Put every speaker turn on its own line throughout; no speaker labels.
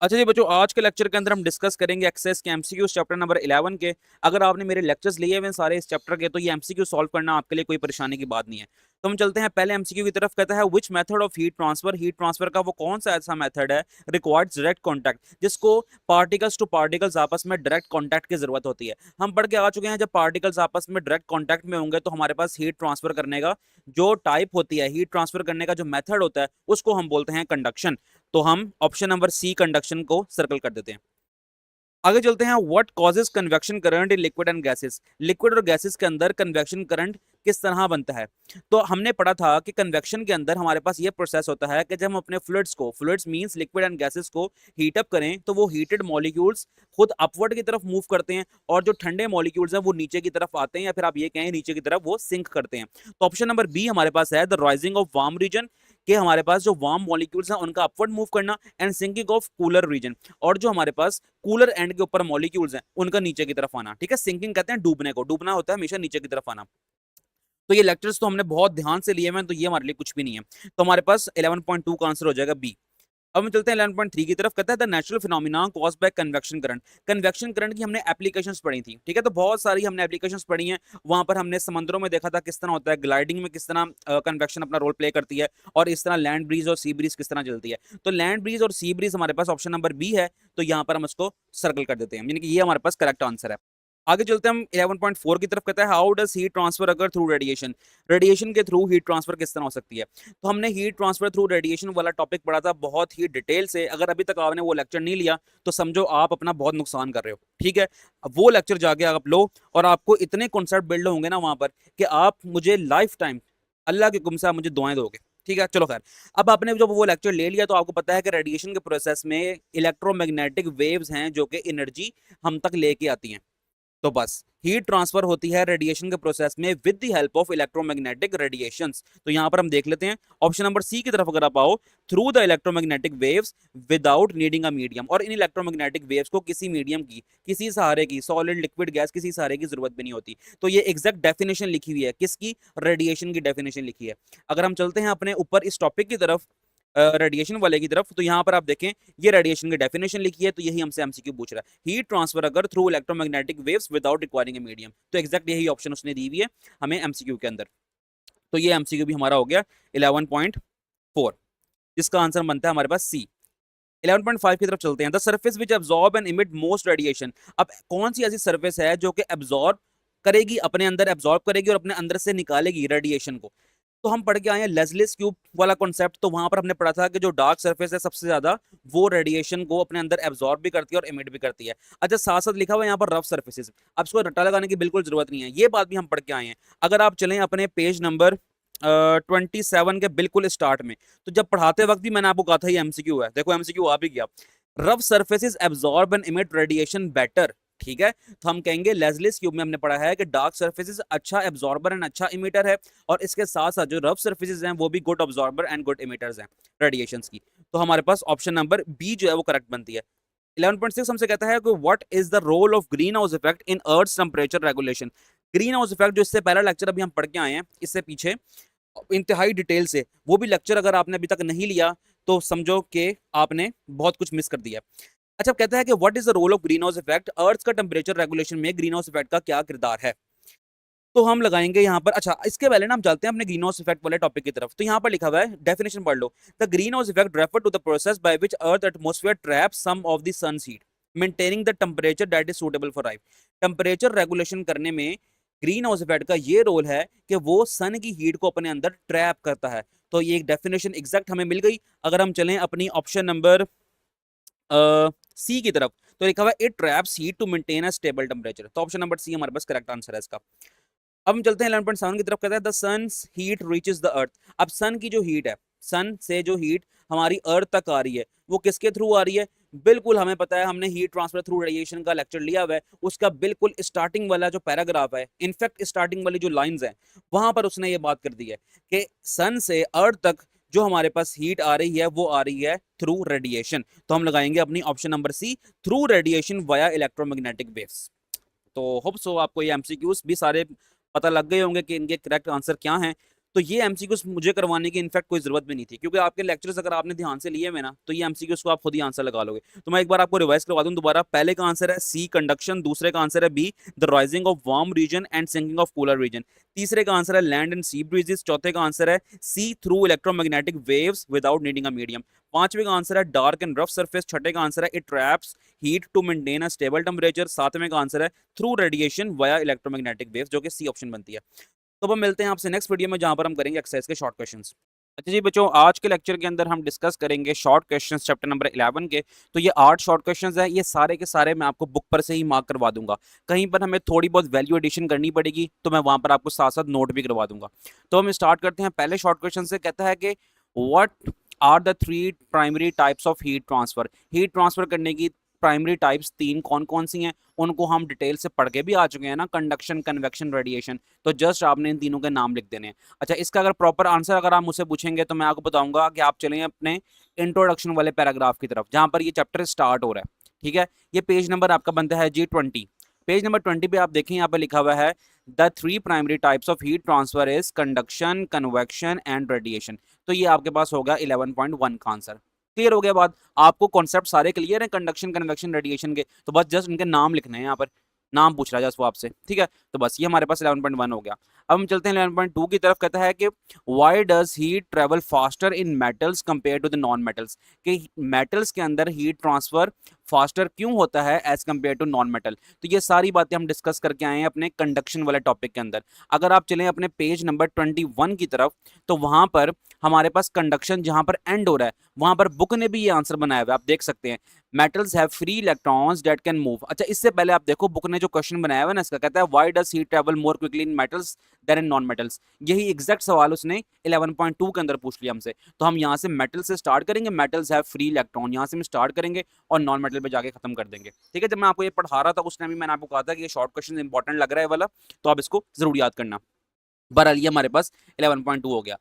अच्छा जी बच्चों, आज के लेक्चर के अंदर हम डिस्कस करेंगे एक्सेस के एमसीक्यूज चैप्टर नंबर 11 के। अगर आपने मेरे लेक्चर्स लिए हुए हैं सारे इस चैप्टर के, तो ये एमसीक्यू सॉल्व करना आपके लिए कोई परेशानी की बात नहीं है। तो हम चलते हैं पहले एमसीक्यू की तरफ। कहता है which method of heat transfer का वो कौन सा ऐसा मेथड है रिक्वायर्ड डायरेक्ट कॉन्टैक्ट, जिसको पार्टिकल्स टू पार्टिकल्स आपस में डायरेक्ट कॉन्टैक्ट की जरूरत होती है। हम पढ़ के आ चुके हैं, जब पार्टिकल्स आपस में डायरेक्ट कॉन्टैक्ट में होंगे तो हमारे पास हीट ट्रांसफर करने का जो टाइप होती है, हीट ट्रांसफर करने का जो मेथड होता है, उसको हम बोलते हैं कंडक्शन। तो हम ऑप्शन नंबर सी कंडक्शन को सर्कल कर देते हैं। आगे चलते हैं। What causes convection current in liquid and gases, liquid और गैसेस के अंदर कन्वेक्शन करंट किस तरह बनता है। तो हमने पढ़ा था कि कन्वेक्शन के अंदर हमारे पास ये प्रोसेस होता है कि जब हम अपने फ्लूइड्स को, fluids means liquid and gases को हीट अप करें, तो वो हीटेड मॉलिक्यूल्स खुद अपवर्ड की तरफ मूव करते हैं, और जो ठंडे मॉलिक्यूल्स हैं वो नीचे की तरफ आते हैं, या फिर आप ये कहें नीचे की तरफ वो सिंक करते हैं। तो ऑप्शन नंबर बी हमारे पास है the rising of warm region, कि हमारे पास जो वार्म मॉलिक्यूल्स हैं उनका अपवर्ड मूव करना, and sinking of cooler region, और जो हमारे पास कूलर एंड के ऊपर मॉलिक्यूल्स हैं उनका नीचे की तरफ आना। ठीक है, सिंकिंग कहते हैं डूबने को, डूबना होता है हमेशा नीचे की तरफ आना। तो ये लेक्चर्स तो हमने बहुत ध्यान से लिए हैं, तो ये हमारे लिए कुछ भी नहीं है। तो हमारे पास 11.2 का आंसर हो जाएगा बी। अब हम चलते हैं 11.3 की तरफ। कहता है the natural phenomena caused by convection current, convection current की हमने एप्लीकेशंस पढ़ी थी। ठीक है, तो बहुत सारी हमने एप्लीकेशंस पढ़ी हैं। वहां पर हमने समंदरों में देखा था किस तरह होता है, ग्लाइडिंग में किस तरह कन्वेक्शन अपना रोल प्ले करती है, और इस तरह लैंड ब्रीज और सी ब्रीज किस तरह चलती है। तो लैंड ब्रीज और सी ब्रीज हमारे पास ऑप्शन नंबर बी है, तो यहाँ पर हम इसको सर्कल कर देते हैं, यानी कि ये हमारे पास करेक्ट आंसर है। आगे चलते हैं हम 11.4 की तरफ। कहता है हाउ डज हीट ट्रांसफर अगर थ्रू रेडिएशन, रेडिएशन के थ्रू हीट ट्रांसफर किस तरह हो सकती है। तो हमने हीट ट्रांसफर थ्रू रेडिएशन वाला टॉपिक पढ़ा था बहुत ही डिटेल से। अगर अभी तक आपने वो लेक्चर नहीं लिया तो समझो आप अपना बहुत नुकसान कर रहे हो। ठीक है, अब वो लेक्चर जाके आप लो, और आपको इतने कॉन्सेप्ट बिल्ड होंगे ना वहां पर कि आप मुझे लाइफ टाइम अल्लाह के हुक्म से आप मुझे दुआएं दोगे। ठीक है, चलो खैर, अब आपने जब वो लेक्चर ले लिया तो आपको पता है कि रेडिएशन के प्रोसेस में इलेक्ट्रोमैग्नेटिक वेव्स हैं जो कि एनर्जी हम तक लेके आती हैं। तो बस हीट ट्रांसफर होती है रेडिएशन के प्रोसेस में with the help of electromagnetic radiations. तो यहां पर हम देख लेते हैं ऑप्शन नंबर सी की तरफ। अगर आप आओ, through the electromagnetic waves without needing a medium, और इन इलेक्ट्रोमैग्नेटिक वेव्स को किसी मीडियम की, किसी सहारे की, सॉलिड लिक्विड गैस, किसी सहारे की जरूरत भी नहीं होती। तो ये एग्जैक्ट डेफिनेशन लिखी हुई है, किसकी, रेडिएशन की डेफिनेशन लिखी है। अगर हम चलते हैं अपने ऊपर इस टॉपिक की तरफ, रेडिएशन वाले की तरफ, तो यहाँ पर आप देखें ये रेडिएशन की डेफिनेशन लिखी है, तो यही हमसे एमसीक्यू पूछ रहा है, हीट ट्रांसफर अगर through electromagnetic waves without requiring a medium. तो एक्जैक्ट यही ऑप्शन उसने दी हुई है हमें एमसीक्यू के अंदर। तो ये एमसीक्यू भी हमारा हो गया 11.4, जिसका आंसर बनता है हमारे पास सी। 11.5 की तरफ चलते हैं। The surface which absorb and emit most radiation, अब कौन सी ऐसी सर्फेस है जो कि एब्जॉर्ब करेगी, अपने अंदर एब्जॉर्ब करेगी और अपने अंदर से निकालेगी रेडिएशन को। तो हम पढ़ के आए हैं लेस्लीस क्यूब वाला कॉन्सेप्ट। तो वहां पर हमने पढ़ा था कि जो डार्क सरफेस है सबसे ज्यादा वो रेडिएशन को अपने अंदर एब्जॉर्ब भी करती है और इमिट भी करती है। अच्छा, साथ साथ लिखा हुआ है यहाँ पर रफ सरफेसेस, अब इसको रट्टा लगाने की बिल्कुल जरूरत नहीं है, ये बात भी हम पढ़ के आए हैं। अगर आप चलें अपने पेज नंबर 27 के बिल्कुल स्टार्ट में, तो जब पढ़ाते वक्त भी मैंने आपको कहा था ये एमसीक्यू है, देखो एमसीक्यू आ भी गया। Rough surfaces absorb and emit radiation better. ठीक है, तो हम कहेंगे लेस्लीस क्यूब में हमने पढ़ा है कि डार्क सरफेसेस अच्छा एब्जॉर्बर एंड अच्छा इमिटर है, और इसके साथ साथ जो रफ सरफेसेस हैं वो भी गुड ऑब्जॉर्बर एंड गुड इमिटर्स हैं रेडिएशंस की। तो हमारे पास ऑप्शन नंबर बी जो है वो करेक्ट बनती है। 11.6 हमसे कहता है कि what is the role of green house effect in earth temperature regulation. Green house effect जो इससे पहला लेक्चर अभी हम पढ़ के आए हैं, इससे पीछे इंतहाई डिटेल से, वो भी लेक्चर अगर आपने अभी तक नहीं लिया तो समझो कि आपने बहुत कुछ मिस कर दिया। अच्छा, कहता है कि what is the role of green house effect, earth का टेम्परेचर रेगुलेशन में ग्रीन हाउस इफेक्ट का क्या किरदार है। तो हम लगाएंगे यहाँ पर, अच्छा इसके पहले ना हम चलते हैं अपने ग्रीन हाउस इफेक्ट वाले टॉपिक की तरफ। तो यहाँ पर लिखा हुआ है, डेफिनेशन पढ़ लो। The green house effect refer to the process by which earth atmosphere traps some of the sun's heat, maintaining the temperature that is suitable for life. Temperature regulation करने में ग्रीन हाउस इफेक्ट का ये role है कि वो सन की heat को अपने अंदर ट्रैप करता है। तो ये एक डेफिनेशन एग्जैक्ट हमें मिल गई। अगर हम चलें अपनी ऑप्शन नंबर सी की तरफ, तो लिखा हुआ it traps heat to maintain a stable temperature. तो ऑप्शन नंबर सी हमारे पास करेक्ट आंसर है इसका। अब हम चलते हैं 11.7 की तरफ। कहता है the sun's heat reaches the earth. अब सन की जो हीट है, सन से जो हीट हमारी अर्थ तक आ रही है, वो किसके थ्रू आ रही है। बिल्कुल हमें पता है, हमने हीट ट्रांसफर थ्रू रेडिएशन का लेक्चर लिया हुआ है। उसका बिल्कुल स्टार्टिंग वाला जो पैराग्राफ है, इनफैक्ट स्टार्टिंग वाली जो लाइंस हैं, वहां पर उसने ये बात कर दी है कि सन से अर्थ तक जो हमारे पास हीट आ रही है वो आ रही है थ्रू रेडिएशन। तो हम लगाएंगे अपनी option number C, through radiation via electromagnetic waves. तो होप सो आपको ये एमसीक्यूज भी सारे पता लग गए होंगे कि इनके करेक्ट आंसर क्या हैं। तो ये एमसीक्यूज मुझे करवाने की इनफैक्ट कोई जरूरत भी नहीं थी, क्योंकि आपके लेक्चर्स अगर आपने ध्यान से लिए हुए ना, तो ये एमसीक्यूज को आप खुद ही आंसर लगा लोगे। तो मैं एक बार आपको रिवाइज करवा दूं दोबारा। पहले का आंसर है सी कंडक्शन, दूसरे का आंसर है B the rising of warm region and sinking of cooler region, तीसरे का आंसर है लैंड एंड सी ब्रीजेस, चौथे का आंसर है C through electromagnetic waves without needing a medium, पांचवे का आंसर है डार्क एंड रफ सरफेस, छठे का आंसर है it traps heat to maintain a stable temperature, सातवें का आंसर है through radiation via electromagnetic waves, जो कि सी ऑप्शन बनती है। तो अब हम मिलते हैं आपसे नेक्स्ट वीडियो में, जहां पर हम करेंगे एक्सरसाइज के शॉर्ट क्वेश्चंस। अच्छा जी बच्चों, आज के लेक्चर के अंदर हम डिस्कस करेंगे शॉर्ट क्वेश्चंस चैप्टर नंबर 11 के। तो ये 8 शॉर्ट क्वेश्चंस हैं, ये सारे के सारे मैं आपको बुक पर से ही मार्क करवा दूंगा। कहीं पर हमें थोड़ी बहुत वैल्यू एडिशन करनी पड़ेगी, तो मैं वहां पर आपको साथ साथ नोट भी करवा दूंगा। तो हम स्टार्ट करते हैं पहले शॉर्ट क्वेश्चन से। कहता है कि what are the 3 primary types of heat transfer. Heat transfer करने की प्राइमरी टाइप्स 3 कौन कौन सी हैं, उनको हम डिटेल से पढ़ के भी आ चुके हैं ना, कंडक्शन, कन्वेक्शन, रेडिएशन। तो जस्ट आपने इन तीनों के नाम लिख देने हैं। अच्छा, इसका अगर प्रॉपर आंसर अगर आप मुझसे पूछेंगे, तो मैं आपको बताऊंगा कि आप चलें अपने इंट्रोडक्शन वाले पैराग्राफ की तरफ, जहां पर ये चैप्टर स्टार्ट हो रहा है। ठीक है, ये पेज नंबर आपका बनता है G20। पेज नंबर 20 पे आप देखें, यहाँ पर लिखा हुआ है the 3 primary types of heat transfer is conduction, convection and radiation. तो ये आपके पास होगा 11.1 का आंसर। क्लियर हो गया बात? आपको कॉन्सेप्ट सारे क्लियर हैं कंडक्शन, कन्वेक्शन, रेडिएशन के? तो बस जस्ट इनके नाम लिखने हैं, यहाँ पर नाम पूछ रहा है जस्ट वो आपसे। ठीक है, तो बस ये हमारे पास 11.1 हो गया। अब हम चलते हैं 11.2 की तरफ। कहता है कि why does heat travel faster in metals compare to the non metals. कि मेटल्स के अंदर हीट ट्रांसफर फास्टर क्यों होता है as compare to non metal. तो ये सारी बातें हम डिस्कस करके आए हैं अपने कंडक्शन वाले टॉपिक के अंदर। अगर आप चलें अपने पेज नंबर 21 की तरफ, तो वहां पर हमारे पास कंडक्शन जहां पर एंड हो रहा है, वहां पर बुक ने भी ये आंसर बनाया हुआ है, आप देख सकते हैं। Metals have free electrons that can move. अच्छा, इससे पहले आप देखो बुक ने जो क्वेश्चन बनाया हुआ है ना, इसका कहता है why does heat travel more quickly in metals than in non metals. यही एग्जैक्ट सवाल उसने 11.2 के अंदर पूछ लिया हमसे। तो हम यहाँ से मेटल से स्टार्ट करेंगे, मेटल्स हैव फ्री इलेक्ट्रॉन, यहाँ से हम स्टार्ट करेंगे और नॉन मेटल पे जाके खत्म कर देंगे। ठीक है, जब मैं आपको ये पढ़ा रहा था उस टाइम भी मैंने आपको कहा था कि ये शॉर्ट क्वेश्चन इंपॉर्टेंट लग रहा है वाला, तो आप इसको जरूर याद करना। बहरहाल ये हमारे पास 11.2 हो गया।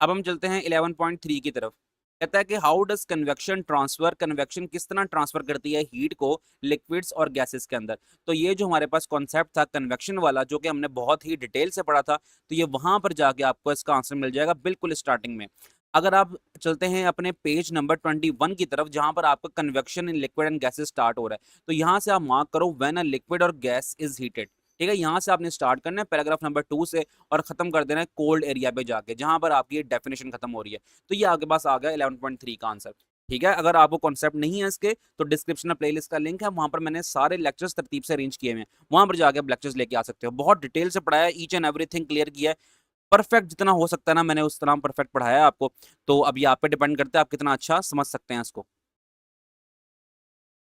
अब हम चलते हैं 11.3 की तरफ। कहता है कि how does convection transfer. Convection किस तरह ट्रांसफर करती है हीट को लिक्विड्स और गैसेस के अंदर। तो ये जो हमारे पास कॉन्सेप्ट था कन्वेक्शन वाला, जो कि हमने बहुत ही डिटेल से पढ़ा था, तो ये वहां पर जाके आपको इसका आंसर मिल जाएगा बिल्कुल स्टार्टिंग में। अगर आप चलते हैं अपने पेज नंबर 21 की तरफ, जहां पर आपका convection in liquid and gases start हो रहा है, तो यहां से आप मार्क करो व्हेन अ लिक्विड और गैस इज हीटेड। ठीक है, यहां से आपने स्टार्ट करना है पैराग्राफ नंबर 2 से, और खत्म कर देना है कोल्ड एरिया पे जाके, जहां पर आपकी डेफिनेशन खत्म हो रही है। तो ये आपके पास आ गया 11.3 का आंसर। ठीक है, अगर आपको कॉन्सेप्ट नहीं है इसके, तो डिस्क्रिप्शन में प्लेलिस्ट का लिंक है, वहां पर मैंने सारे लेक्चर्स तरतीब से अरेंज किए हुए हैं, वहां पर जाके आप लेक्चर्स लेके आ सकते हो। बहुत डिटेल से पढ़ाया है, ईच एंड एवरीथिंग क्लियर किया है, परफेक्ट जितना हो सकता है ना, मैंने उस तरह परफेक्ट पढ़ाया है आपको। तो अब ये आप पे डिपेंड करता है आप कितना अच्छा समझ सकते हैं इसको।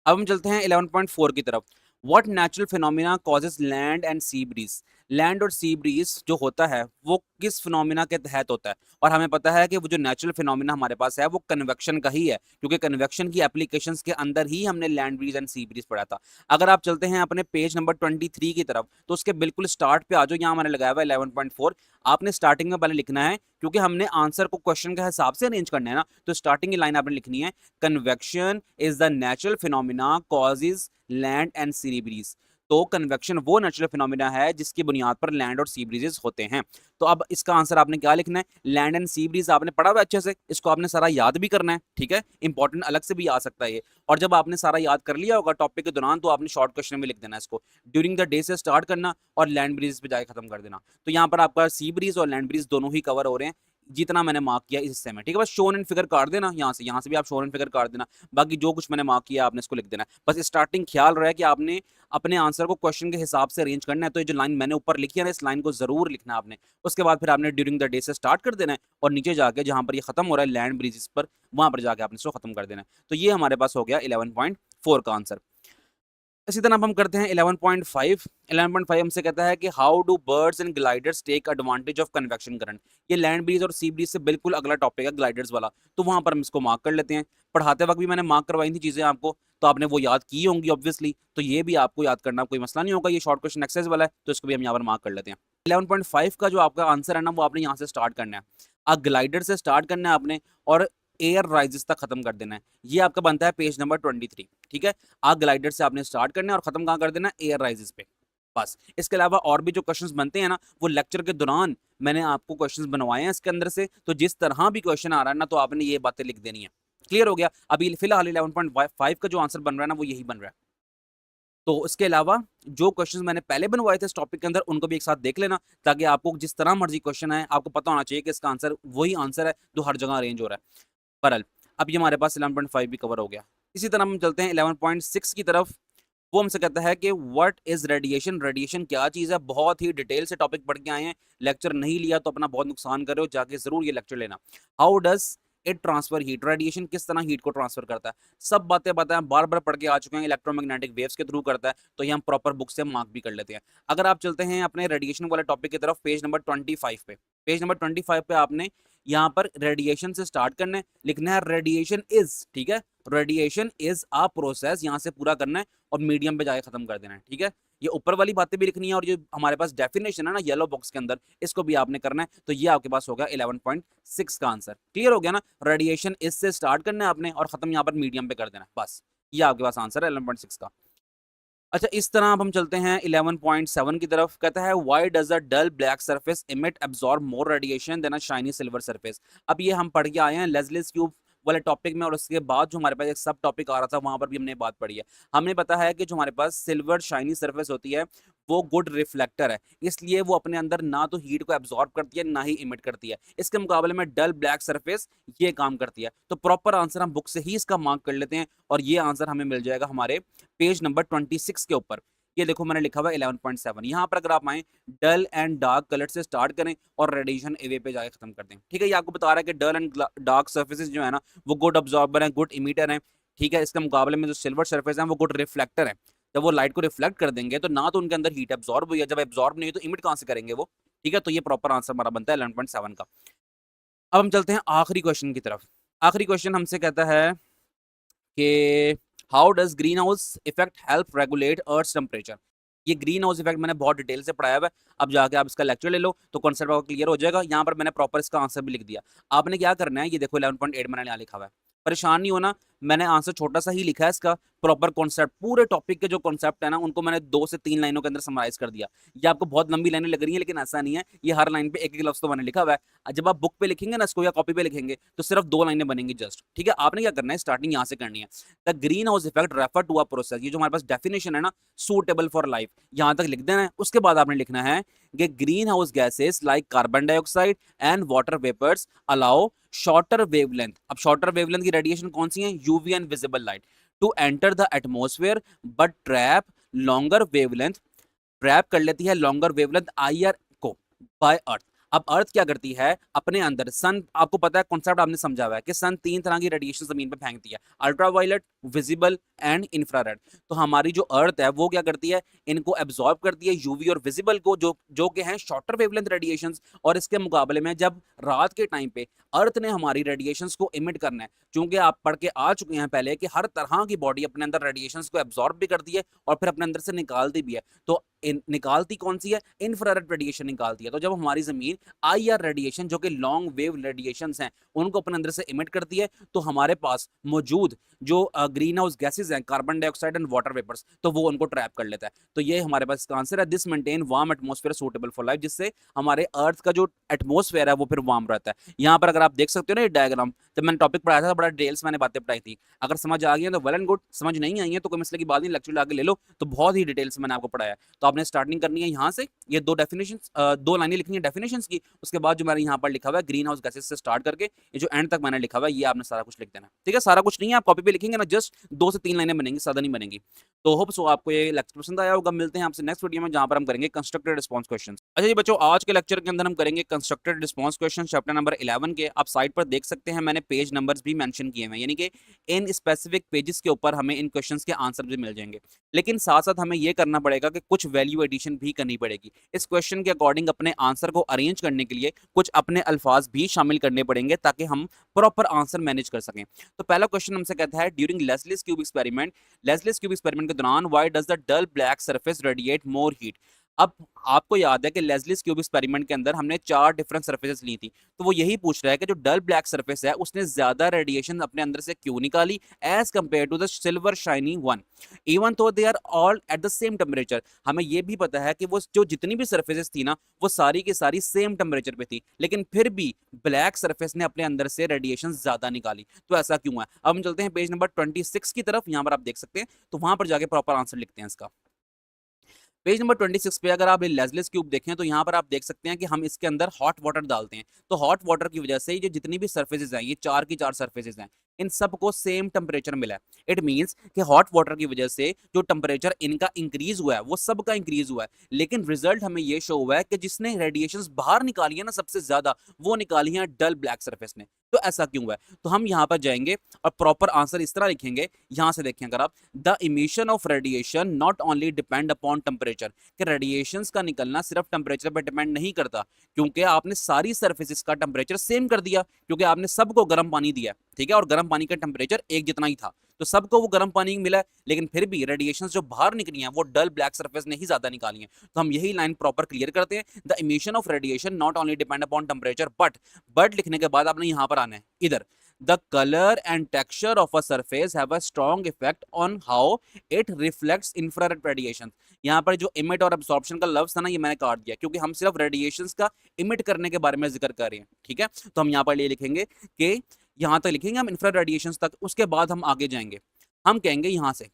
अब हम चलते हैं 11.4 की तरफ। What natural phenomena causes land and sea breeze. Land और सी ब्रीज जो होता है वो किस फिनोमिना के तहत होता है। और हमें पता है कि वो जो नेचुरल फिनोमिना हमारे पास है वो कन्वेक्शन का ही है, क्योंकि कन्वेक्शन की एप्लीकेशंस के अंदर ही हमने land breeze and sea breeze पढ़ा था। अगर आप चलते हैं अपने पेज नंबर 23 की तरफ, तो उसके बिल्कुल स्टार्ट पे आ जाओ, यहाँ मैंने लगाया हुआ 11.4। आपने स्टार्टिंग में पहले लिखना है, क्योंकि हमने आंसर को क्वेश्चन के हिसाब से अरेंज करना है ना, तो स्टार्टिंग की लाइन आपने लिखनी है convection is the natural phenomena causes land and sea breeze. तो कन्वेक्शन वो नेचुरल फिनोमिना है जिसकी बुनियाद पर लैंड और सी ब्रीजेस होते हैं। तो अब इसका आंसर आपने क्या लिखना है, लैंड एंड सी ब्रीज आपने पढ़ा हुआ अच्छे से, इसको आपने सारा याद भी करना है। ठीक है, इंपॉर्टेंट अलग से भी आ सकता है ये। और जब आपने सारा याद कर लिया होगा टॉपिक के दौरान, तो आपने शॉर्ट क्वेश्चन में लिख देना इसको, ड्यूरिंग द डे से स्टार्ट करना और लैंड ब्रीज पे जाके खत्म कर देना। तो यहाँ पर आपका सी ब्रीज और लैंड ब्रीज दोनों ही कवर हो रहे हैं, जितना मैंने मार्क किया इस हिस्से में। ठीक है, बस शोन एंड फिगर काट देना, यहाँ से भी आप शोन एंड फिगर काट देना, बाकी जो कुछ मैंने मार्क किया आपने इसको लिख देना है। बस स्टार्टिंग ख्याल रहा है कि आपने अपने आंसर को क्वेश्चन के हिसाब से अरेंज करना है। तो ये जो लाइन मैंने ऊपर लिखी है ना, इस लाइन को जरूर लिखना है आपने। उसके बाद फिर आपने ड्यूरिंग द डे से स्टार्ट कर देना है, और नीचे जाके जहां पर ये खत्म हो रहा है लैंड ब्रिजेस पर, वहां पर जाके आपने इसको खत्म कर देना है। तो ये हमारे पास हो गया 11.4 का आंसर। इसी तरह अब हम करते हैं 11.5। 11.5 हमसे कहता है कि how do birds and gliders take advantage of convection current. ये लैंड ब्रीज और सी ब्रीज से बिल्कुल अगला टॉपिक है, ग्लाइडर्स वाला। तो वहां पर हम इसको मार्क कर लेते हैं। पढ़ाते वक्त भी मैंने मार्क करवाई थी चीजें आपको, तो आपने वो याद की होंगी ऑब्वियसली, तो ये भी आपको याद करना कोई मसला नहीं होगा। ये शॉर्ट क्वेश्चन एक्सरसाइज वाला है, तो इसको भी हम यहाँ पर मार्क कर लेते हैं। 11.5 का जो आपका आंसर है ना, वो आपने यहाँ से स्टार्ट करना है, ग्लाइडर से स्टार्ट करना है आपने, और एयर राइजेस तक खत्म कर देना है। ये आपका बनता है पेज नंबर 23। ठीक है, आग ग्लाइडर से आपने स्टार्ट करना है और खत्म कहाँ कर देना है, एयर राइजेस पे। बस इसके अलावा और भी जो क्वेश्चंस बनते हैं ना वो लेक्चर के दौरान मैंने आपको क्वेश्चंस बनवाए हैं इसके अंदर से, तो जिस तरह भी क्वेश्चन आ रहा है ना तो आपने ये बातें लिख देनी है। क्लियर हो गया? अभी फिलहाल 11.5 का जो आंसर बन रहा है ना वो यही बन रहा है। तो उसके अलावा जो क्वेश्चंस मैंने पहले बनवाए थे इस टॉपिक के अंदर उनको भी एक साथ देख लेना, ताकि आपको जिस तरह मर्जी क्वेश्चन है आपको पता होना चाहिए कि इसका आंसर वही आंसर है जो हर जगह अरेंज हो रहा है। बहरहाल अब ये हमारे पास 11.5 भी कवर हो गया। इसी तरह हम चलते हैं 11.6 की तरफ। वो हमसे कहता है कि व्हाट इज रेडिएशन, रेडिएशन क्या चीज़ है। बहुत ही डिटेल से टॉपिक पढ़ के आए हैं, लेक्चर नहीं लिया तो अपना बहुत नुकसान कर रहे हो, जाके जरूर ये लेक्चर लेना। How does it transfer heat, radiation किस तरह हीट को ट्रांसफर करता है, सब बातें बताएं, बार बार पढ़ के आ चुके हैं। इलेक्ट्रोमैग्नेटिक वेव्स के थ्रू करता है, तो ये हम प्रॉपर बुक से मार्क भी कर लेते हैं। अगर आप चलते हैं अपने रेडिएशन वाले टॉपिक की तरफ, पेज नंबर 25 पे, पेज नंबर 25 पे आपने यहाँ पर रेडिएशन से स्टार्ट करना है, लिखना है रेडिएशन इज, ठीक है, रेडिएशन इज अ प्रोसेस, यहाँ से पूरा करना है और मीडियम पे जाके खत्म कर देना है, ठीक है। ये ऊपर वाली बातें भी लिखनी है और जो हमारे पास डेफिनेशन है ना येलो बॉक्स के अंदर, इसको भी आपने करना है। तो ये आपके पास होगा 11.6 का आंसर। क्लियर हो गया ना? रेडिएशन इज से स्टार्ट करना है आपने और खत्म यहाँ पर मीडियम पे कर देना है, बस ये आपके पास आंसर है 11.6 का। अच्छा, इस तरह अब हम चलते हैं 11.7 की तरफ। कहता है why does a dull black surface emit absorb more radiation than a shiny silver surface. अब ये हम पढ़ के आए हैं लेस्लीज क्यूब वाले टॉपिक में, और उसके बाद जो हमारे पास एक सब टॉपिक आ रहा था वहां पर भी हमने बात पढ़ी है। हमने पता है कि जो हमारे पास सिल्वर शाइनी सरफेस होती है वो गुड रिफ्लेक्टर है, इसलिए वो अपने अंदर ना तो हीट को एब्जॉर्ब करती है ना ही इमिट करती है। इसके मुकाबले में डल ब्लैक सरफेस ये काम करती है। तो प्रॉपर आंसर हम बुक से ही इसका मार्क कर लेते हैं और ये आंसर हमें मिल जाएगा हमारे पेज नंबर 26 के ऊपर। ये देखो मैंने लिखा हुआ है 11.7। यहाँ पर अगर आप आए डल एंड डार्क कलर से स्टार्ट करें और रेडिएशन एवे पे जाके खत्म कर दें, ठीक है। ये आपको बता रहा है कि डल एंड डार्क सर्फेसेस जो है ना वो गुड अब्जॉर्बर है, गुड इमीटर है, ठीक है। इसके मुकाबले में जो सिल्वर सर्फेस है वो गुड रिफ्लेक्टर है। जब वो लाइट को रिफ्लेक्ट कर देंगे तो ना तो उनके अंदर हीट एब्जॉर्ब हुई है, जब एब्जॉर्ब नहीं हुई तो इमिट कहाँ से करेंगे वो, ठीक है। तो ये प्रॉपर आंसर हमारा बनता है 11.7 का। अब हम चलते हैं आखिरी क्वेश्चन की तरफ। आखिरी क्वेश्चन हमसे कहता है कि how does green house effect help regulate earth temperature. ये ग्रीन हाउस इफेक्ट मैंने बहुत डिटेल से पढ़ाया हुआ है, अब जाके आप इसका लेक्चर ले लो तो कॉन्सेप्ट आपको क्लियर हो जाएगा। यहाँ पर मैंने प्रॉपर इसका आंसर भी लिख दिया। आपने क्या करना है, ये देखो 11.8 मैंने यहाँ लिखा हुआ है, परेशान नहीं होना, मैंने आंसर छोटा सा ही लिखा है। इसका प्रॉपर कॉन्सेप्ट, पूरे टॉपिक के जो कॉन्सेप्ट है ना उनको मैंने 2 से 3 लाइनों के अंदर समराइज कर दिया। ये आपको बहुत लंबी लाइनें लग रही हैं लेकिन ऐसा नहीं है, ये हर लाइन पे एक एक लफ्ज तो मैंने लिखा हुआ है। जब आप बुक पे लिखेंगे ना इसको या कॉपी पे लिखेंगे तो सिर्फ 2 लाइनें बनेंगी जस्ट, ठीक है। आपने क्या करना है, स्टार्टिंग यहाँ से करनी है। The green house effect refer to a process, ये जो हमारे पास डेफिनेशन है ना सूटेबल फॉर लाइफ, यहाँ तक लिख देना है। उसके बाद आपने लिखना है कि green house gases like carbon dioxide and water vapours allow shorter wavelength. अब शॉर्टर वेवलेंथ की रेडिएशन कौन सी है, UV and visible light, to enter the atmosphere but trap longer wavelength, trap कर लेती है लॉन्गर वेवलेंथ आईआर को by earth. अब अर्थ क्या करती है अपने अंदर, सन, आपको पता है कॉन्सेप्ट आपने समझा हुआ है कि सन 3 तरह की रेडिएशन जमीन पे फेंकती है, अल्ट्रावायलेट, विजिबल एंड इंफ्रारेड। तो हमारी जो अर्थ है वो क्या करती है, इनको एब्जॉर्ब करती है, यूवी और विजिबल को, जो जो कि हैं शॉर्टर वेवलेंथ रेडिएशंस। और इसके मुकाबले में जब रात के टाइम पे अर्थ ने हमारी रेडिएशंस को इमिट करना है, क्योंकि आप पढ़ के आ चुके हैं पहले कि हर तरह की बॉडी अपने अंदर रेडिएशंस को एब्जॉर्ब भी करती है और फिर अपने अंदर से निकालती भी है। तो निकालती कौन सी है, इंफ्रारेड रेडिएशन निकालती है। तो जब हमारी जमीन आईआर रेडिएशन जो कि लॉन्ग वेव रेडिएशंस हैं उनको अपने अंदर से इमिट करती है, तो हमारे पास मौजूद जो ग्रीन हाउस गैसेज हैं, carbon dioxide and water vapours, तो वो उनको ट्रैप कर लेता है। तो ये हमारे पास इसका आंसर है, this maintain warm atmosphere suitable for life, जिससे हमारे अर्थ का जो एटमॉस्फेयर है वो फिर वार्म रहता है। यहाँ पर अगर आप देख सकते हो ना ये डायग्राम, जब मैंने टॉपिक पढ़ाया था बड़ा डिटेल्स मैंने बातें पढ़ाई थी। अगर समझ आ गई है तो वेल एंड गुड, समझ नहीं आई है तो कोई मसले की बात नहीं, लेक्चर आगे ले लो, तो बहुत ही डिटेल्स मैंने आपको पढ़ाया। तो आपने स्टार्टिंग करनी है यहाँ से, ये 2 डेफिनेशन 2 लाइनें लिखनी है डेफिनेशंस की। उसके बाद जो मैंने यहाँ पर लिखा हुआ है ग्रीन हाउस गैसेस से स्टार्ट करके ये जो एंड तक मैंने लिखा हुआ है ये आपने सारा कुछ लिख देना, ठीक है। सारा कुछ नहीं है, आप कॉपी पे लिखेंगे ना, जस्ट 2 से 3 लाइनें बनेंगी, ज्यादा नहीं बनेंगी। तो होप सो आपको ये लेक्चर पसंद आया होगा। मिलते हैं आपसे नेक्स्ट वीडियो में जहां पर हम करेंगे कंस्ट्रक्टेड रिस्पांस क्वेश्चंस। अच्छा जी बच्चों, आज के लेक्चर के अंदर हम करेंगे constructed response question chapter number 11 के। आप साइट पर देख सकते हैं मैंने पेज नंबर्स भी मेंशन किए हैं, यानी कि इन स्पेसिफिक पेजेस के ऊपर हमें इन क्वेश्चंस के आंसर भी मिल जाएंगे। लेकिन साथ साथ हमें ये करना पड़ेगा कि कुछ वैल्यू एडिशन भी करनी पड़ेगी। इस क्वेश्चन के अकॉर्डिंग अपने आंसर को अरेंज करने के लिए कुछ अपने अल्फाज भी शामिल करने पड़ेंगे ताकि हम प्रॉपर आंसर मैनेज कर सकें। तो पहला क्वेश्चन हमसे कहता है during Leslie's cube experiment, Leslie's cube experiment के दौरान why does the dull black surface radiate more heat. अब आपको याद है कि लेस्लीज क्यूब एक्सपेरिमेंट के अंदर हमने 4 डिफरेंट सर्फेसेस ली थी, तो वो यही पूछ रहा है कि जो डल ब्लैक सर्फेस है उसने ज्यादा रेडिएशन अपने अंदर से क्यों निकाली as compare to the silver shiny one, even though they are all at the same temperature. हमें ये भी पता है कि वो जो जितनी भी सर्फेसेस थी ना वो सारी की सारी सेम टेम्परेचर पे थी, लेकिन फिर भी ब्लैक सर्फेस ने अपने अंदर से रेडिएशन ज्यादा निकाली। तो ऐसा क्यों है? अब हम चलते हैं पेज नंबर 26 की तरफ, यहाँ पर आप देख सकते हैं, तो वहां पर जाके प्रॉपर आंसर लिखते हैं इसका। पेज नंबर 26 पे अगर आप लेज़लेस क्यूब देखें तो यहाँ पर आप देख सकते हैं कि हम इसके अंदर हॉट वाटर डालते हैं, तो हॉट वाटर की वजह से ये जितनी भी सर्फेसेस हैं, ये 4 की 4 सर्फेसेस हैं, इन सबको सेम टेम्परेचर मिला है। इट मींस कि हॉट वाटर की वजह से जो टेम्परेचर इनका इंक्रीज हुआ है वो सबका इंक्रीज हुआ है, लेकिन रिजल्ट हमें ये शो हुआ है कि जिसने रेडिएशंस बाहर निकाली है ना सबसे ज्यादा, वो निकाली है डल ब्लैक सर्फेस ने। तो ऐसा क्यों हुआ है? तो हम यहाँ पर जाएंगे और प्रॉपर आंसर इस तरह लिखेंगे, यहाँ से देखें अगर आप, the emission of radiation not only depend upon temperature, कि रेडिएशंस का निकलना सिर्फ टेम्परेचर पर डिपेंड नहीं करता, क्योंकि आपने सारी सर्फेसिस का टेम्परेचर सेम कर दिया, क्योंकि आपने सबको गर्म पानी दिया, ठीक है, और गर्म पानी का टेम्परेचर एक जितना ही था, तो सबको वो गर्म पानी मिला है, लेकिन फिर भी रेडिएशंस जो बाहर निकली हैं वो डल ब्लैक सर्फेस ने ही ज्यादा निकाली हैं। तो हम यही लाइन प्रॉपर क्लियर करते हैं, the emission of radiation not only depend upon temperature but लिखने के बाद आपने यहां पर आना है इधर, the color and texture of a surface have a strong effect on how it reflects infrared radiation। यहाँ पर जो इमिट और एब्सॉर्प्शन का लफ्ज था ना, ये मैंने काट दिया क्योंकि हम सिर्फ रेडिएशंस का इमिट करने के बारे में जिक्र कर रहे हैं, ठीक है। तो हम यहाँ पर ये लिखेंगे कि यहाँ तक लिखेंगे हम इंफ्रारेड रेडिएशंस तक, उसके बाद हम आगे जाएंगे, हम कहेंगे यहाँ से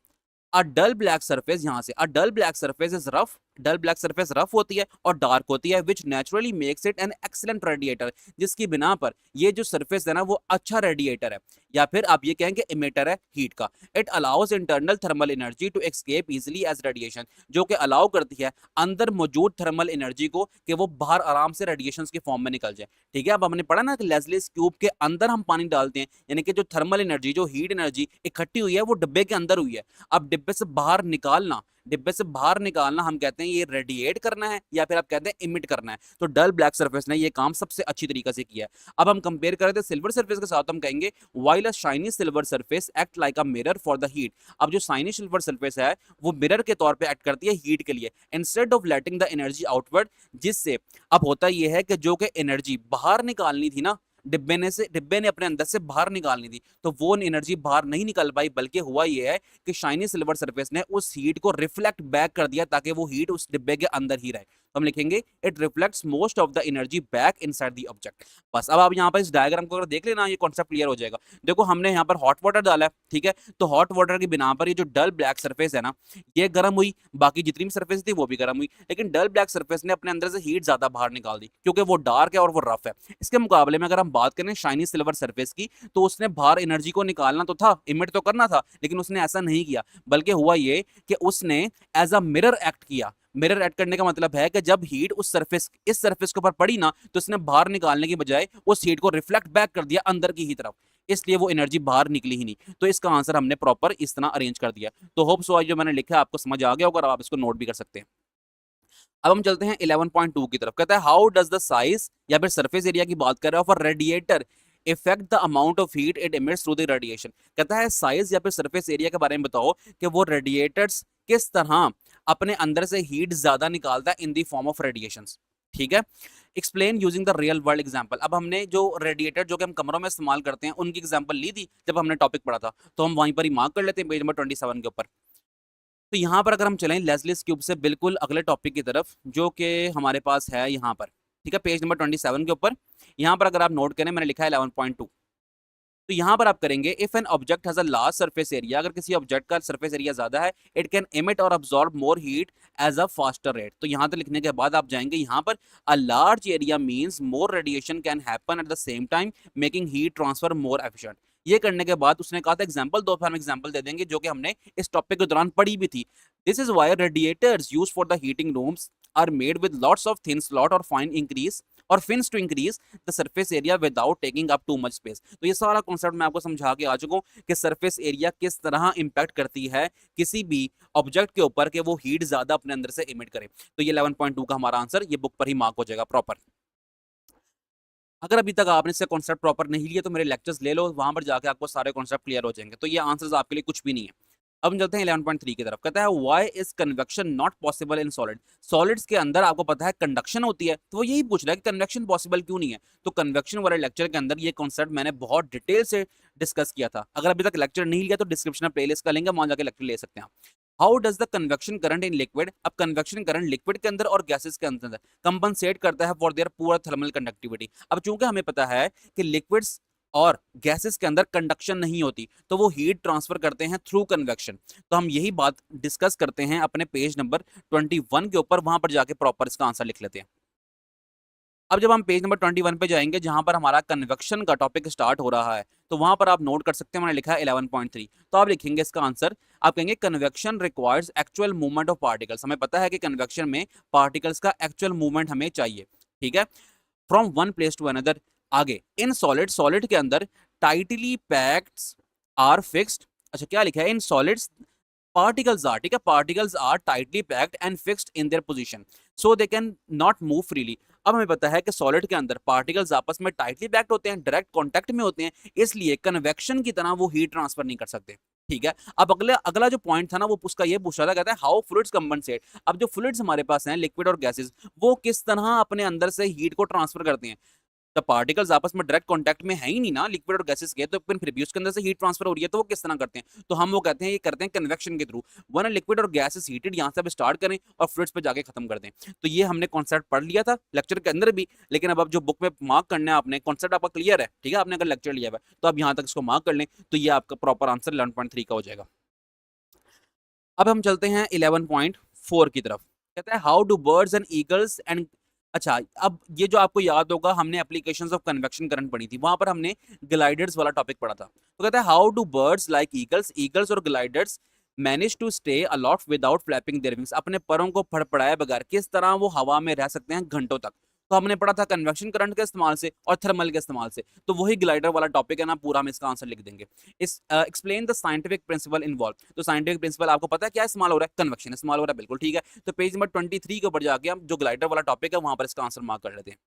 अ डल ब्लैक सरफेस, यहाँ से a dull black surface is rough, dull black surface rough होती है और डार्क होती है, which naturally makes it an excellent radiator, जिसकी बिना पर ये जो सरफेस है ना वो अच्छा रेडिएटर है, या फिर आप ये कहेंगे इमिटर है हीट का। It allows internal thermal energy to escape easily as radiation, जो कि अलाउ करती है अंदर मौजूद थर्मल एनर्जी को कि वो बाहर आराम से रेडिएशन के फॉर्म में निकल जाए, ठीक है। अब हमने पढ़ा ना कि लेस्लीज क्यूब के अंदर हम पानी डालते हैं, यानी कि जो थर्मल एनर्जी, जो हीट एनर्जी इकट्ठी हुई है वो डिब्बे के अंदर हुई है। अब डिब्बे से बाहर निकालना, डिब्बे से बाहर निकालना हम कहते हैं ये रेडिएट करना है, या फिर आप कहते हैं इमिट करना है। तो डल ब्लैक सरफेस ने ये काम सबसे अच्छी तरीके से किया है। अब हम कंपेयर करें तो सिल्वर सरफेस के साथ, हम कहेंगे while a shiny silver surface act like a mirror for the heat. अब जो शाइनी सिल्वर सरफेस है वो मिरर के तौर पे एक्ट करती है हीट के लिए, instead of letting the energy outward, जिससे अब होता ये है कि जो कि एनर्जी बाहर निकालनी थी ना डिब्बे ने अपने अंदर से बाहर निकालनी थी, तो वो एनर्जी बाहर नहीं निकल पाई, बल्कि हुआ ये है कि शाइनी सिल्वर सरफेस ने उस हीट को रिफ्लेक्ट बैक कर दिया ताकि वो हीट उस डिब्बे के अंदर ही रहे। तो हम लिखेंगे it reflects most of the energy back inside the object. बस अब आप यहाँ पर इस डायग्राम को अगर देख लेना ये कॉन्सेप्ट क्लियर हो जाएगा। देखो हमने यहाँ पर हॉट वाटर डाला है, ठीक है, तो हॉट वाटर की बिना पर ये जो डल ब्लैक सरफेस है ना ये गर्म हुई, बाकी जितनी भी सरफेस थी वो भी गर्म हुई, लेकिन डल ब्लैक सरफेस ने अपने अंदर से हीट ज्यादा बाहर निकाल दी क्योंकि वो डार्क है और वो रफ है। इसके मुकाबले में अगर हम बात करें शाइनी सिल्वर सरफेस की, तो उसने बाहर एनर्जी को निकालना तो था, इमिट तो करना था, लेकिन उसने ऐसा नहीं किया, बल्कि हुआ ये कि उसने एज अ मिरर एक्ट किया। मिरर एक्ट करने का मतलब है कि जब हीट उस सरफेस इस सरफेस के ऊपर पड़ी ना, तो इसने बाहर निकालने की बजाय उस हीट को रिफ्लेक्ट बैक कर दिया अंदर की ही तरफ, इसलिए वो एनर्जी बाहर निकली ही नहीं। तो इसका आंसर हमने प्रॉपर इस तरह अरेंज कर दिया। तो होप सो आज जो मैंने लिखा है आपको समझ आ गया होगा, आप इसको नोट भी कर सकते हैं। अब हम चलते हैं 11.2 की तरफ। कहता है हाउ डज द साइज या फिर सरफेस एरिया की बात कर रहे हो for radiator effect the amount of heat it emits through the radiation. कहता है साइज या फिर सरफेस एरिया के बारे में बताओ कि वो रेडिएटर्स किस तरह अपने अंदर से हीट ज्यादा निकालता है in the form of radiations, ठीक है। Explain using the real world example. अब हमने जो रेडिएटर जो कि हम कमरों में इस्तेमाल करते हैं उनकी एग्जांपल ली थी जब हमने टॉपिक पढ़ा था, तो हम वहीं पर ही मार्क कर लेते हैं पेज नंबर 27 के ऊपर। तो यहाँ पर अगर हम चलें लेस्लीज क्यूब से बिल्कुल अगले टॉपिक की तरफ जो कि हमारे पास है यहाँ पर, ठीक है, पेज नंबर 27 के ऊपर। यहाँ पर अगर आप नोट करें मैंने लिखा है 11.2। तो यहाँ पर आप करेंगे if an object has a large surface area, अगर किसी ऑब्जेक्ट का सरफेस एरिया ज्यादा है, इट कैन एमिट और absorb more heat as a faster rate. तो यहाँ तक लिखने के बाद आप जाएंगे यहाँ पर a large area means more radiation can happen at the same time making heat transfer more efficient. ये करने के बाद उसने कहा था एग्जांपल दो, फिर हम एग्जांपल दे देंगे जो कि हमने इस टॉपिक के दौरान पढ़ी भी थी। This is why radiators used for the heating rooms are made with lots of thin slot और फाइन इंक्रीज और fins to increase the surface area without taking up too much space. तो ये सारा कॉन्सेप्ट मैं आपको समझा के आ चुका हूँ कि सरफेस एरिया किस तरह इंपैक्ट करती है किसी भी ऑब्जेक्ट के ऊपर कि वो हीट ज्यादा अपने अंदर से इमिट करे। तो ये 11.2 का हमारा आंसर ये बुक पर ही मार्क हो जाएगा प्रॉपर। अगर अभी तक आपने इससे कॉन्सेप्ट प्रॉपर नहीं लिया तो मेरे लेक्चर्स ले लो, वहां पर जाके आपको सारे कॉन्सेप्ट क्लियर हो जाएंगे। तो ये आंसर्स आपके लिए कुछ भी नहीं है। अब हम चलते हैं 11.3 की तरफ। कहता है why is convection not possible in solid. Solids के अंदर आपको पता है कंडक्शन होती है, तो वो यही पूछ रहा है कि कन्वेक्शन पॉसिबल क्यों नहीं है। तो कन्वेक्शन वाले लेक्चर के अंदर ये कॉन्सेप्ट मैंने बहुत डिटेल से डिस्कस किया था। अगर अभी तक लेक्चर नहीं लिया तो डिस्क्रिप्शन में प्लेलिस्ट का लिंक है, वहां जाके लेक्चर ले सकते हैं आप। How does the convection current in liquid. अब कन्वेक्शन करंट लिक्विड के अंदर और गैसेस के अंदर कंपनसेट करता है फॉर देयर पूरा थर्मल कंडक्टिविटी। अब चूंकि हमें पता है कि लिक्विड्स और गैसेस के अंदर कंडक्शन नहीं होती, तो वो हीट ट्रांसफर करते हैं थ्रू कन्वेक्शन। तो हम यही बात डिस्कस करते हैं अपने पेज नंबर 21 के ऊपर, वहां पर जाके प्रॉपर इसका आंसर लिख लेते हैं। अब जब हम पेज नंबर 21 पे जाएंगे जहां पर हमारा कन्वेक्शन का टॉपिक स्टार्ट हो रहा है, तो वहां पर आप नोट कर सकते हैं मैंने लिखा है 11.3। तो आप लिखेंगे इसका आंसर, आप कहेंगे convection requires actual movement of particles. हमें पता है कि कन्वेक्शन में पार्टिकल्स का एक्चुअल मूवमेंट हमें चाहिए, ठीक है, from one place to another. आगे इन सॉलिड, सॉलिड के अंदर टाइटली पैक्ड आर फिक्स्ड। अच्छा क्या लिखा है, इन सॉलिड्स particles are, ठीक है, particles are tightly packed and fixed in their position so they can not move freely। अब हमें पता है कि सॉलिड के अंदर पार्टिकल्स आपस में टाइटली पैक्ड होते हैं, डायरेक्ट कांटेक्ट में होते हैं, इसलिए कन्वेक्शन की तरह वो हीट ट्रांसफर नहीं कर सकते, ठीक है। अब अगला अगला जो पॉइंट था ना वो उसका ये पूछ रहा था, कहता है हाउ फ्लूइड्स कंपनसेट। अब जो फ्लूइड्स हमारे पास हैं लिक्विड और गैसेस, वो किस तरह अपने अंदर से हीट को ट्रांसफर करते हैं। जब पार्टिकल्स आपस में डायरेक्ट कांटेक्ट में है ही नहीं ना लिक्विड और गैसेस के, तो फिर भी उसके अंदर से हीट ट्रांसफर हो रही है, तो वो किस तरह करते हैं, तो हम वो कहते हैं ये करते हैं कन्वेक्शन के थ्रू। वन लिक्विड और गैस इज हीटेड, यहाँ से अब स्टार्ट करें और फ्लूइड्स पे जाके खत्म कर दें। तो ये हमने कॉन्सेप्ट पढ़ लिया था लेक्चर के अंदर भी, लेकिन अब जो बुक में मार्क करना है आपने, कॉन्सेप्ट आपका क्लियर है, ठीक है, आपने अगर लेक्चर लिया हुआ है तो अब यहाँ तक इसको मार्क कर लें, तो ये आपका प्रॉपर आंसर 11.3 का हो जाएगा। अब हम चलते हैं 11.4 की तरफ। कहता है how do birds and eagles and, अच्छा अब ये जो आपको याद होगा हमने एप्लीकेशंस ऑफ कन्वेक्शन करंट पढ़ी थी, वहां पर हमने ग्लाइडर्स वाला टॉपिक पढ़ा था। तो कहता है how do birds like eagles, eagles और gliders manage to stay aloft without flapping their wings. अपने परों को फड़फड़ाए बगैर किस तरह वो हवा में रह सकते हैं घंटों तक। तो हमने पढ़ा था कन्वेक्शन करंट के इस्तेमाल से और थर्मल के इस्तेमाल से, तो वही ग्लाइडर वाला टॉपिक है ना, पूरा हम इसका आंसर लिख देंगे। इस explain the scientific principle involve. तो साइंटिफिक प्रिंसिपल आपको पता है क्या इस्तेमाल हो रहा है, कन्वेक्शन इस्तेमाल हो रहा है, बिल्कुल ठीक है। तो पेज नंबर 23 के ऊपर जाके हम जो ग्लाइडर वाला टॉपिक है वहां पर इसका आंसर मार्क कर लेते हैं।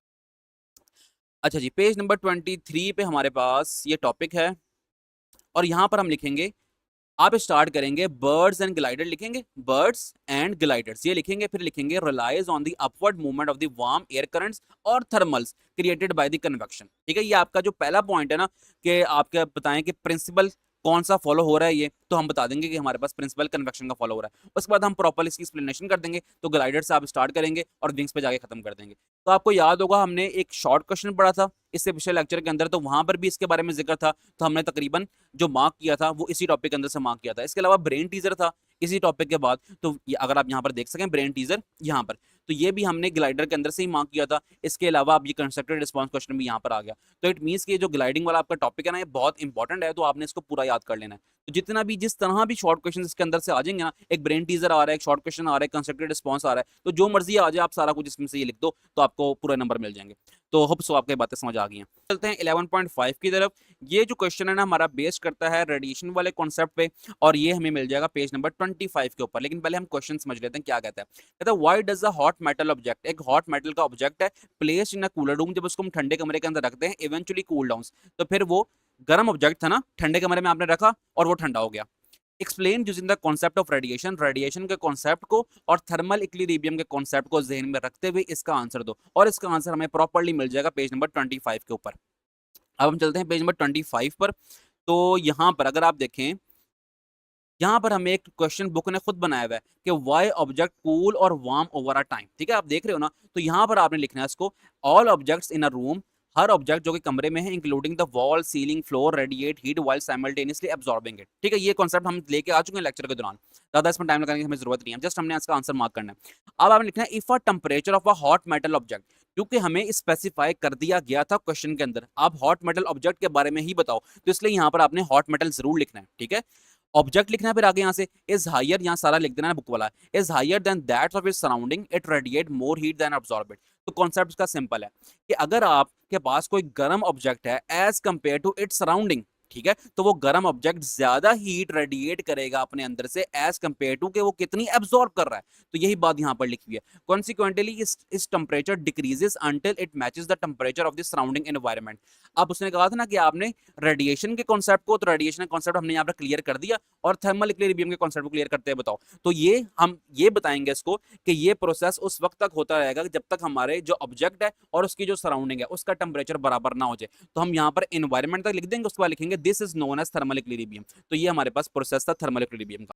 अच्छा जी, पेज नंबर 23 पे हमारे पास ये टॉपिक है और यहाँ पर हम लिखेंगे, आप स्टार्ट करेंगे बर्ड्स एंड ग्लाइडर, लिखेंगे बर्ड्स एंड ग्लाइडर्स ये लिखेंगे, फिर लिखेंगे relies on the upward movement of the warm air currents और thermals created by the convection, ठीक है। ये आपका जो पहला पॉइंट है ना, कि आपके बताएं कि प्रिंसिपल कौन सा फॉलो हो रहा है, ये तो हम बता देंगे कि हमारे पास प्रिंसिपल कन्वेक्शन का फॉलो हो रहा है। उसके बाद हम प्रॉपर इसकी एक्सप्लेनेशन कर देंगे, तो ग्लाइडर से आप स्टार्ट करेंगे और विंग्स पे जाके खत्म कर देंगे। तो आपको याद होगा हमने एक शॉर्ट क्वेश्चन पढ़ा था इससे पिछले लेक्चर के अंदर, तो वहां पर भी इसके बारे में जिक्र था, तो हमने तकरीबन जो मार्क किया था वो इसी टॉपिक के अंदर से मार्क किया था। इसके अलावा ब्रेन टीजर था इसी टॉपिक के बाद, तो अगर आप यहाँ पर देख सकें ब्रेन टीजर यहाँ पर, तो ये भी हमने ग्लाइडर के अंदर से ही मार्क किया था। इसके अलावा अब ये कंस्ट्रक्टेड रिस्पॉन्स क्वेश्चन भी यहाँ पर आ गया। तो इट मीन्स कि ये जो ग्लाइडिंग वाला आपका टॉपिक है ना, ये बहुत इंपॉर्टेंट है, तो आपने इसको पूरा याद कर लेना है। तो जितना भी जिस तरह भी शॉर्ट क्वेश्चन इसके अंदर से आ जाएंगे ना, एक ब्रेन टीजर आ रहा है, एक शॉर्ट क्वेश्चन आ रहा है, कंस्ट्रक्टेड रिस्पॉन्स आ रहा है, तो जो मर्जी आ जाए आप सारा कुछ इसमें से ये लिख दो, तो आपको पूरे नंबर मिल जाएंगे। तो होप सो आपकी बातें समझ आ गई हैं। चलते हैं 11.5 की तरफ। ये जो क्वेश्चन है ना हमारा बेस करता है रेडिएशन वाले कॉन्सेप्ट पे, और ये हमें मिल जाएगा पेज नंबर 25 के ऊपर। लेकिन पहले हम क्वेश्चन समझ लेते हैं क्या कहता है। कहता है why does a hot metal object, एक हॉट मेटल का ऑब्जेक्ट है, placed in a cooler room, जब उसको हम ठंडे कमरे के अंदर रखते हैं, इवेंचुअली कूल डाउन, तो फिर वो गर्म ऑब्जेक्ट था ना, ठंडे कमरे में आपने रखा और वो ठंडा हो गया। Explain using the concept of radiation, radiation के कॉन्सेप्ट को और थर्मल इक्विलिब्रियम के कॉन्सेप्ट को ध्यान में रखते हुए इसका आंसर दो, और इसका आंसर हमें प्रॉपर्ली मिल जाएगा पेज नंबर 25 के ऊपर। अब हम चलते हैं पेज नंबर 25 पर। तो यहाँ पर अगर आप देखें, यहाँ पर हमें एक क्वेश्चन बुक ने खुद बनाया हुआ है कि वाई ऑब्जेक्ट कूल और वार्म ओवर अ टाइम, ठीक है, आप देख रहे हो ना। तो यहाँ पर आपने लिखना है इसको, all objects in a room, her object जो कि कमरे में है, including the wall ceiling floor, radiate heat while simultaneously absorbing it, ठीक है। ये कॉन्सेप्ट हम लेके आ चुके हैं लेक्चर के दौरान, ज्यादा इसमें टाइम लगाने की हमें जरूरत नहीं है, जस्ट हमने इसका आंसर मार्क करना है। अब आपने लिखना है if a temperature of a hot metal object, क्योंकि हमें स्पेसिफाई कर दिया गया था क्वेश्चन के अंदर, आप हॉट मेटल ऑब्जेक्ट के बारे में ही बताओ, तो इसलिए यहाँ पर आपने हॉट मेटल जरूर लिखना है, ठीक है। ऑब्जेक्ट लिखना है, फिर आगे यहाँ से इज हायर, यहाँ सारा लिख देना है बुक वाला, is higher than that of its surrounding, it radiate more heat than absorb it. तो कॉन्सेप्ट इसका सिंपल है कि अगर आपके पास कोई गर्म ऑब्जेक्ट है as compare to its surrounding, ठीक है, तो वो गर्म ऑब्जेक्ट ज्यादा हीट रेडिएट करेगा अपने अंदर से एज कंपेयर टू कि वो कितनी एब्जॉर्ब कर रहा है। तो यही बात यहां पर लिखी हुई है। कॉन्सिक्वेंटली इस temperature decreases until it matches the temperature of the surrounding environment. अब उसने कहा था ना कि आपने रेडिएशन के कॉन्सेप्ट को, तो रेडिएशन का कॉन्सेप्ट हमने यहाँ पर क्लियर कर दिया, और थर्मल इक्विलिब्रियम के कॉन्सेप्ट को क्लियर करते हैं। बताओ, तो ये हम ये बताएंगे इसको कि ये प्रोसेस उस वक्त तक होता रहेगा जब तक हमारे जो ऑब्जेक्ट है और उसकी जो सराउंडिंग है उसका टेम्परेचर बराबर ना हो जाए। तो हम यहाँ पर एनवायरमेंट तक लिख देंगे, उसके बाद लिखेंगे this is known as thermal equilibrium. तो ये हमारे पास प्रोसेस था थर्मल इक्विलिब्रियम का।